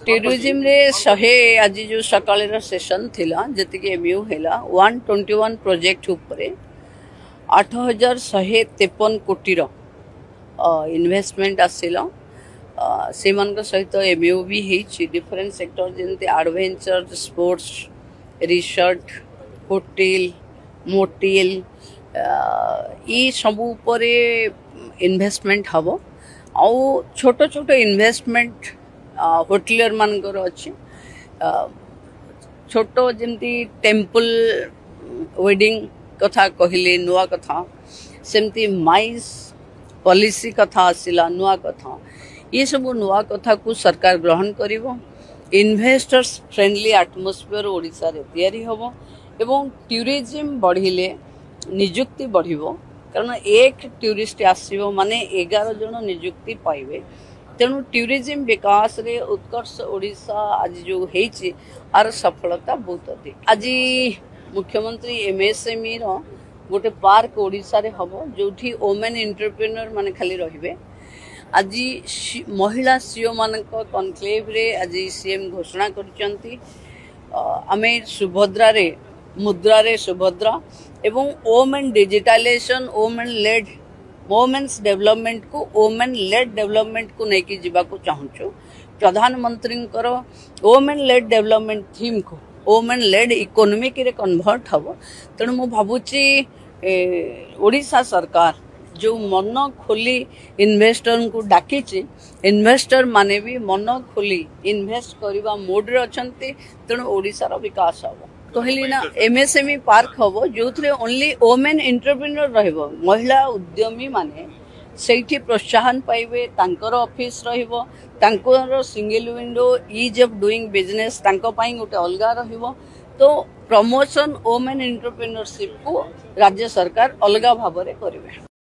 Tourism रे 100 आज जो सकाळ सेशन थिला जति के एमयू हैला 121 प्रोजेक्ट उपरे 8153 कोटी रो इन्वेस्टमेंट आसिला से मान सहित एमयू भी हेछि डिफरेंट सेक्टर जेंते adventure sports research hotel motel ई सब उपरे इन्वेस्टमेंट हबो आ छोट छोट इन्वेस्टमेंट होटलियर मानकर अच्छी छोट जमती टेम्पल वेडिंग कथा कहले नुआ कथा सेमती माइस पॉलिसी कथा आसिला नुआ कथा ये सब नुआ कथा को सरकार ग्रहण करिवो इन्वेस्टर्स फ्रेंडली एटमॉस्फेयर ओडिसा रे तयारी हबो एवं टूरिज्म बढ़िले नियुक्ति बढ़िबो कारण एक टूरिस्ट आसीबो माने 11 जन नियुक्ति पाइबे तेणु टूरिज्म विकास रे उत्कर्ष ओडिशा आज जो हेछि आर सफलता बहुत अधिक आज मुख्यमंत्री एमएसएमई रो गोटे पार्क ओडिशा रे हबो जोठी वुमेन एंटरप्रेन्योर माने खाली रहिबे आज महिला सीओ मानक कॉन्क्लेव रे आज सीएम घोषणा करचंती आमे सुभद्रा रे मुद्रा रे सुभद्रा एवं women digitalisation women led women's development को वुमेन लेड डेवलपमेंट को लेकिन जीवाक चाहूँ प्रधानमंत्री वुमेन लेड डेवलपमेंट थीम को वुमेन लेड इकोनॉमिक रे कन्वर्ट हम तेणु मु भावुची ओडिशा सरकार जो मन खोली इन्वेस्टर को डाकी इन्वेस्टर माने भी मन खोली इन्वेस्ट करने मोड रे अछंती तेणु ओडिशा विकास हम कहली ना एमएसएमई पार्क हम जो ओनली वुमेन एंटरप्रेन्योर रहिबो महिला उद्यमी माने सेठी प्रोत्साहन पाइबे तांकर ऑफिस रहिबो तांकर single window is of doing business तांको पाई गोटे अलगा रहिबो तो प्रमोशन वुमेन एंटरप्रेन्योरशिप को राज्य सरकार अलगा भाव में करिवे।